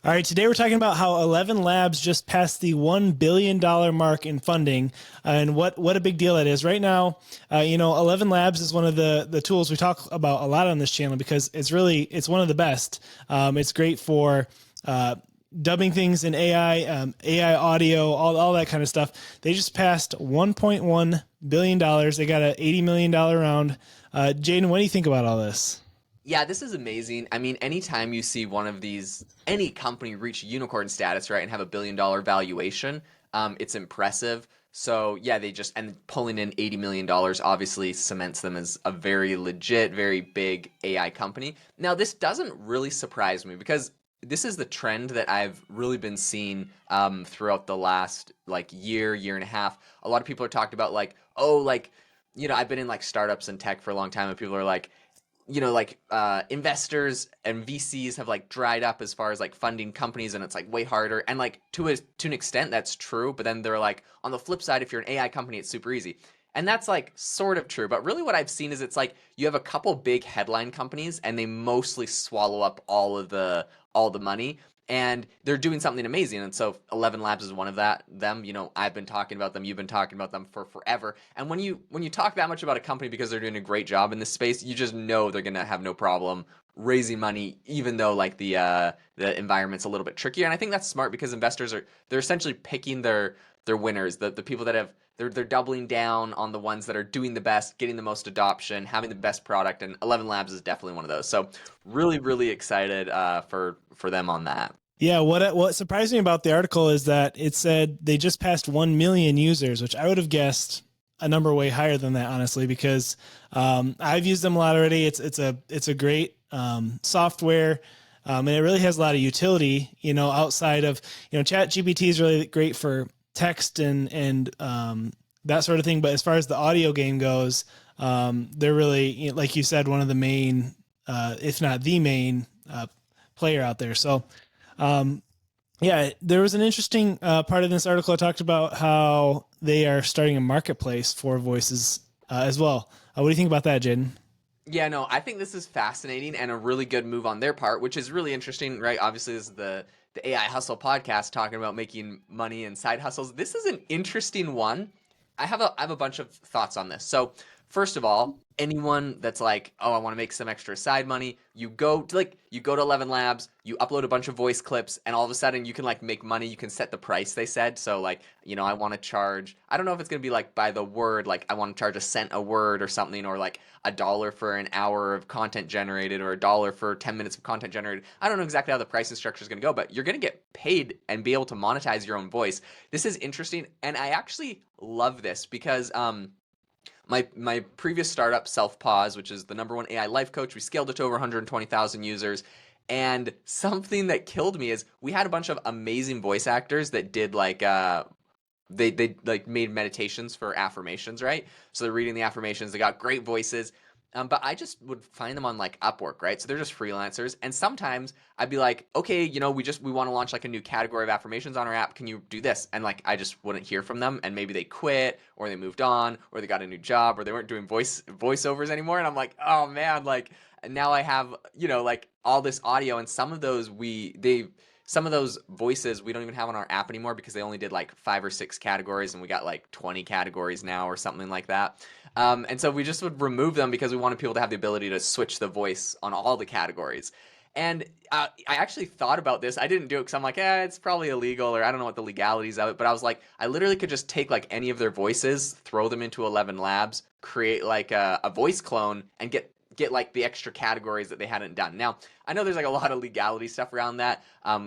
All right, today we're talking about how ElevenLabs just passed the $1 billion mark in funding, and what a big deal that is. Right now, ElevenLabs is one of the tools we talk about a lot on this channel because it's one of the best. It's great for dubbing things in AI, AI audio, all that kind of stuff. They just passed $1.1 billion. They got an $80 million round. Jaden, what do you think about all this? Yeah, this is amazing. I mean, anytime you see one of these, any company reach unicorn status, right, and have $1 billion valuation, it's impressive. So yeah, and pulling in $80 million obviously cements them as a very legit, very big AI company. Now, this doesn't really surprise me because this is the trend that I've really been seeing throughout the last like year and a half. A lot of people are talking about like, oh, like, I've been in like startups and tech for a long time, and people are like, investors and VCs have like dried up as far as like funding companies, and it's like way harder. And like to an extent, that's true. But then they're like, on the flip side, if you're an AI company, it's super easy. And that's like sort of true. But really, what I've seen is it's like you have a couple big headline companies, and they mostly swallow up all the money. And they're doing something amazing. And so ElevenLabs is one of them. I've been talking about them, you've been talking about them for forever. And when you talk that much about a company because they're doing a great job in this space, you just know they're gonna have no problem raising money, even though like the environment's a little bit trickier. And I think that's smart because investors they're essentially picking their winners, the people that have they're doubling down on the ones that are doing the best, getting the most adoption, having the best product, and ElevenLabs is definitely one of those. So really, really excited for them on that. Yeah, what surprised me about the article is that it said they just passed 1 million users, which I would have guessed a number way higher than that, honestly, because I've used them a lot already. It's a great software, and it really has a lot of utility. Outside of Chat GPT is really great for text and that sort of thing. But as far as the audio game goes, they're really, like you said, one of the main, if not the main, player out there. So um, yeah, there was an interesting part of this article that talked about how they are starting a marketplace for voices as well. What do you think about that, Jaden? Yeah, no, I think this is fascinating and a really good move on their part, which is really interesting, right? Obviously, this is the AI Hustle podcast talking about making money and side hustles. This is an interesting one. I have a bunch of thoughts on this. So, first of all, anyone that's like, "Oh, I want to make some extra side money," you go to Eleven Labs, you upload a bunch of voice clips, and all of a sudden you can like make money. You can set the price they said. So like, I want to charge. I don't know if it's gonna be like by the word, like I want to charge a cent a word or something, or like $1 for an hour of content generated, or $1 for 10 minutes of content generated. I don't know exactly how the pricing structure is going to go, but you're going to get paid and be able to monetize your own voice. This is interesting, and I actually love this because my previous startup, Self Pause, which is the number one AI life coach, we scaled it to over 120,000 users. And something that killed me is we had a bunch of amazing voice actors that did like they like made meditations for affirmations, right? So they're reading the affirmations. They got great voices. But I just would find them on like Upwork, right? So they're just freelancers. And sometimes I'd be like, okay, we want to launch like a new category of affirmations on our app. Can you do this? And like I just wouldn't hear from them. And maybe they quit or they moved on or they got a new job or they weren't doing voiceovers anymore. And I'm like, oh man, like now I have, like all this audio, and some of those voices we don't even have on our app anymore because they only did like 5 or 6 categories, and we got like 20 categories now or something like that. And so we just would remove them because we wanted people to have the ability to switch the voice on all the categories. And I actually thought about this. I didn't do it because I'm like, it's probably illegal, or I don't know what the legalities of it. But I was like, I literally could just take like any of their voices, throw them into ElevenLabs, create like a voice clone, and get like the extra categories that they hadn't done. Now, I know there's like a lot of legality stuff around that.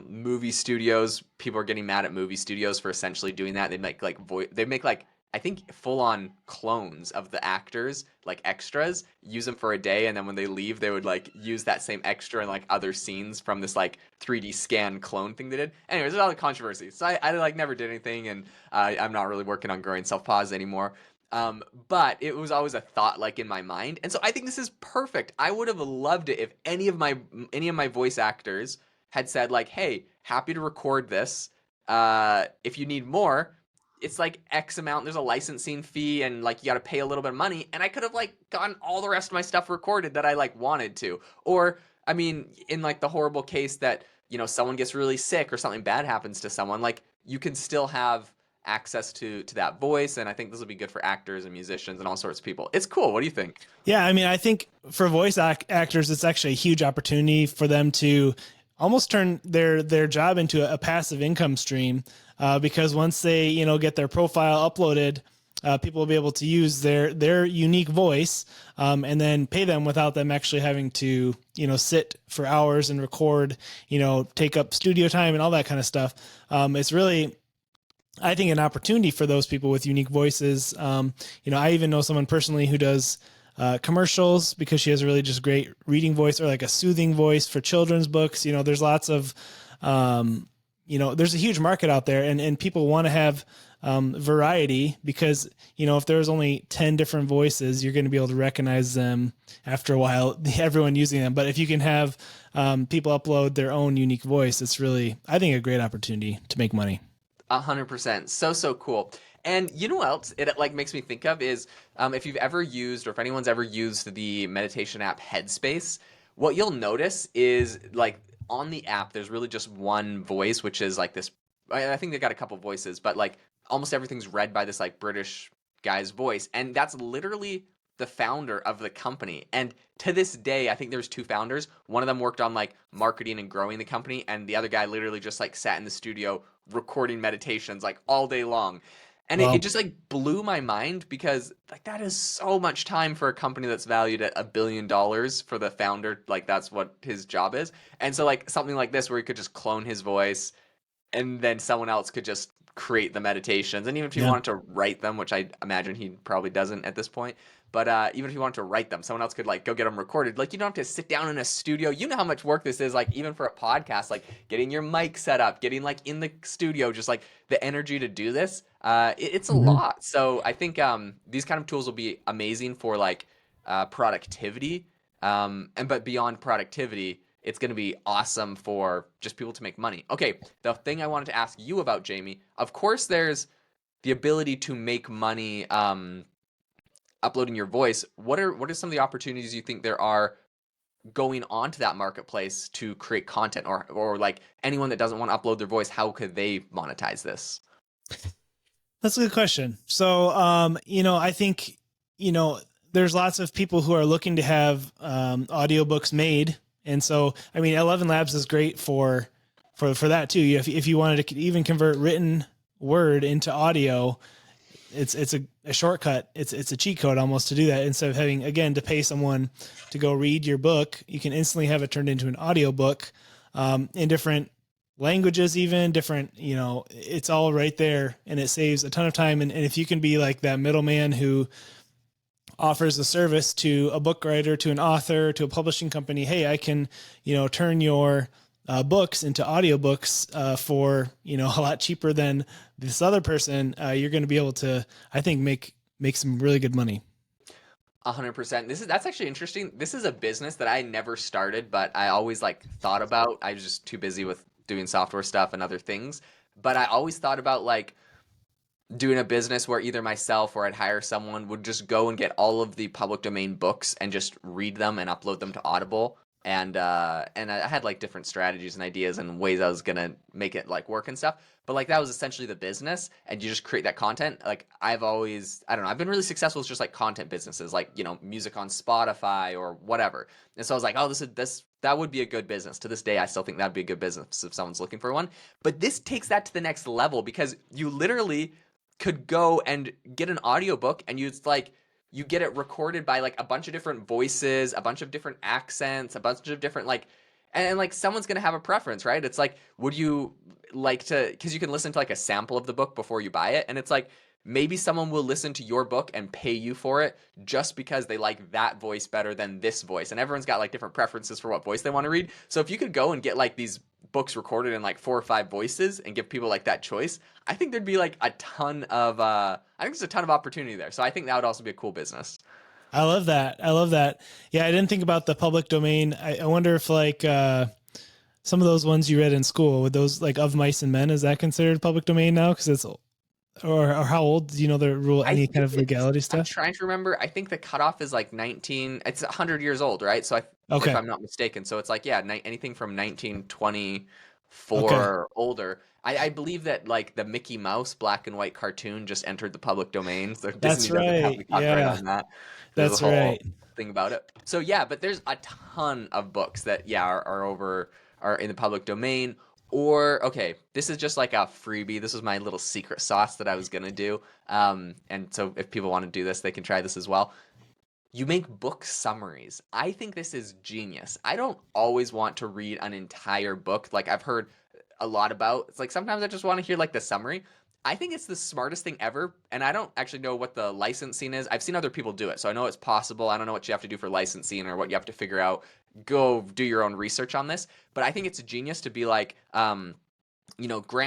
Movie studios, people are getting mad at movie studios for essentially doing that. They make like I think full on clones of the actors, like extras, use them for a day, and then when they leave, they would like use that same extra in like other scenes from this like 3D scan clone thing they did. Anyways, there's all the controversy. So I like never did anything, and I'm not really working on growing Self Pause anymore. But it was always a thought like in my mind, and so I think this is perfect. I would have loved it if any of my voice actors had said like, "Hey, happy to record this. If you need more, it's like X amount. There's a licensing fee, and like you got to pay a little bit of money." And I could have like gotten all the rest of my stuff recorded that I like wanted to, or I mean, in like the horrible case that someone gets really sick or something bad happens to someone, like you can still have access to that voice. And I think this will be good for actors and musicians and all sorts of people. It's cool. What do you think? Yeah, I mean, I think for voice actors, it's actually a huge opportunity for them to almost turn their job into a passive income stream, because once they get their profile uploaded, people will be able to use their unique voice, and then pay them without them actually having to sit for hours and record, take up studio time and all that kind of stuff. It's really, I think, an opportunity for those people with unique voices. I even know someone personally who does commercials because she has a really just great reading voice, or like a soothing voice for children's books. There's lots of, there's a huge market out there, and people want to have variety, because, if there's only 10 different voices, you're going to be able to recognize them after a while, everyone using them. But if you can have people upload their own unique voice, it's really, I think, a great opportunity to make money. 100%. So cool. And you know what else it like makes me think of is, if you've ever used, or if anyone's ever used the meditation app Headspace, what you'll notice is, like, on the app, there's really just one voice, which is like this. I think they got a couple voices, but like almost everything's read by this like British guy's voice, and that's literally the founder of the company. And to this day, I think there's two founders. One of them worked on like marketing and growing the company, and the other guy literally just like sat in the studio recording meditations like all day long. And Well, it just like blew my mind, because like that is so much time for a company that's valued at $1 billion, for the founder. Like that's what his job is. And so like something like this, where he could just clone his voice, and then someone else could just create the meditations. And even if he yeah. wanted to write them, which I imagine he probably doesn't at this point, but even if he wanted to write them, someone else could like go get them recorded. Like you don't have to sit down in a studio. You know how much work this is, like even for a podcast, like getting your mic set up, getting like in the studio, just like the energy to do this. It's a Mhm. lot. So I think these kind of tools will be amazing for like productivity. But beyond productivity, it's going to be awesome for just people to make money. Okay, the thing I wanted to ask you about, Jamie, of course, there's the ability to make money uploading your voice. What are some of the opportunities you think there are going onto that marketplace to create content, or like anyone that doesn't want to upload their voice, how could they monetize this? That's a good question. So, I think, there's lots of people who are looking to have audiobooks made. And so, I mean, ElevenLabs is great for that too. If you wanted to even convert written word into audio, it's a shortcut. It's a cheat code almost to do that. Instead of having, again, to pay someone to go read your book, you can instantly have it turned into an audiobook, in different languages, even different, it's all right there, and it saves a ton of time. And if you can be like that middleman who offers a service to a book writer, to an author, to a publishing company, hey, I can, turn your books into audiobooks for, a lot cheaper than this other person, you're going to be able to, I think, make some really good money. 100%. That's actually interesting. This is a business that I never started, but I always like thought about. I was just too busy with doing software stuff and other things. But I always thought about like doing a business where either myself or I'd hire someone would just go and get all of the public domain books and just read them and upload them to Audible. And I had like different strategies and ideas and ways I was gonna make it like work and stuff. But like that was essentially the business, and you just create that content. Like I've always, I don't know, I've been really successful with just like content businesses, like music on Spotify or whatever. And so I was like, oh, this that would be a good business. To this day, I still think that'd be a good business if someone's looking for one. But this takes that to the next level, because you literally could go and get an audiobook, and you get it recorded by like a bunch of different voices, a bunch of different accents, a bunch of different like, and like someone's gonna have a preference, right? It's like, would you like to, because you can listen to like a sample of the book before you buy it, and it's like maybe someone will listen to your book and pay you for it just because they like that voice better than this voice. And everyone's got like different preferences for what voice they want to read. So if you could go and get like these books recorded in like 4 or 5 voices and give people like that choice, I think there'd be like a ton of I think there's a ton of opportunity there. So I think that would also be a cool business. I love that. I love that. Yeah, I didn't think about the public domain. I wonder if like some of those ones you read in school, with those like Of Mice and Men, is that considered public domain now? Because it's or how old? Do you know the rule? I Any kind think of it's. legality I'm stuff? trying to remember. I think the cutoff is like 19. It's 100 years old, right? So if Okay. I'm not mistaken, so it's like yeah, anything from 1924 Okay. or older. I believe that like the Mickey Mouse black and white cartoon just entered the public domain, so Disney That's doesn't have right. the copyright Yeah. on that. There's a That's right. whole thing about it. So yeah, but there's a ton of books that yeah are in the public domain. Or okay, this is just like a freebie. This is my little secret sauce that I was gonna do. And so if people want to do this, they can try this as well. You make book summaries. I think this is genius. I don't always want to read an entire book like I've heard a lot about. It's like sometimes I just want to hear like the summary. I think it's the smartest thing ever, and I don't actually know what the licensing is. I've seen other people do it, so I know it's possible. I don't know what you have to do for licensing or what you have to figure out. Go do your own research on this, but I think it's genius to be like, Grant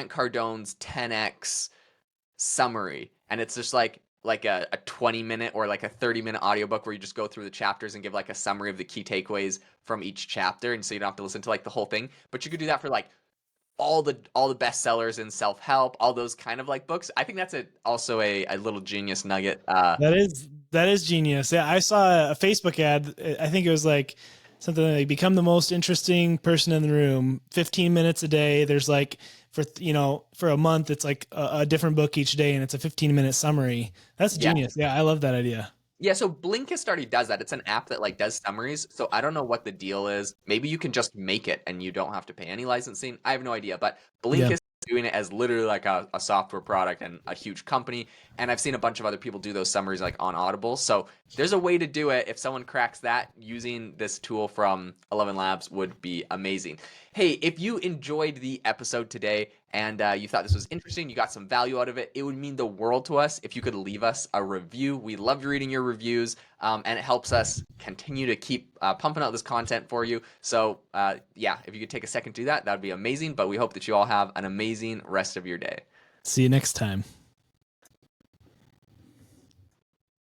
Cardone's 10x summary, and it's just like a 20-minute or like a 30-minute audiobook where you just go through the chapters and give like a summary of the key takeaways from each chapter, and so you don't have to listen to like the whole thing, but you could do that for like all the bestsellers in self-help, all those kind of like books. I think that's also a little genius nugget. That is genius. Yeah, I saw a Facebook ad. I think it was like something like become the most interesting person in the room. 15 minutes a day. There's like for a month, it's like a different book each day, and it's a 15-minute summary. That's Yeah. genius. Yeah, I love that idea. Yeah, so Blinkist already does that. It's an app that like does summaries. So I don't know what the deal is. Maybe you can just make it and you don't have to pay any licensing. I have no idea. But Yeah. Blinkist is doing it as literally like a software product and a huge company. And I've seen a bunch of other people do those summaries like on Audible. So there's a way to do it. If someone cracks that using this tool from ElevenLabs would be amazing. Hey, if you enjoyed the episode today and you thought this was interesting, you got some value out of it, it would mean the world to us if you could leave us a review. We love reading your reviews, and it helps us continue to keep pumping out this content for you. So, yeah, if you could take a second to do that, that would be amazing. But we hope that you all have an amazing rest of your day. See you next time.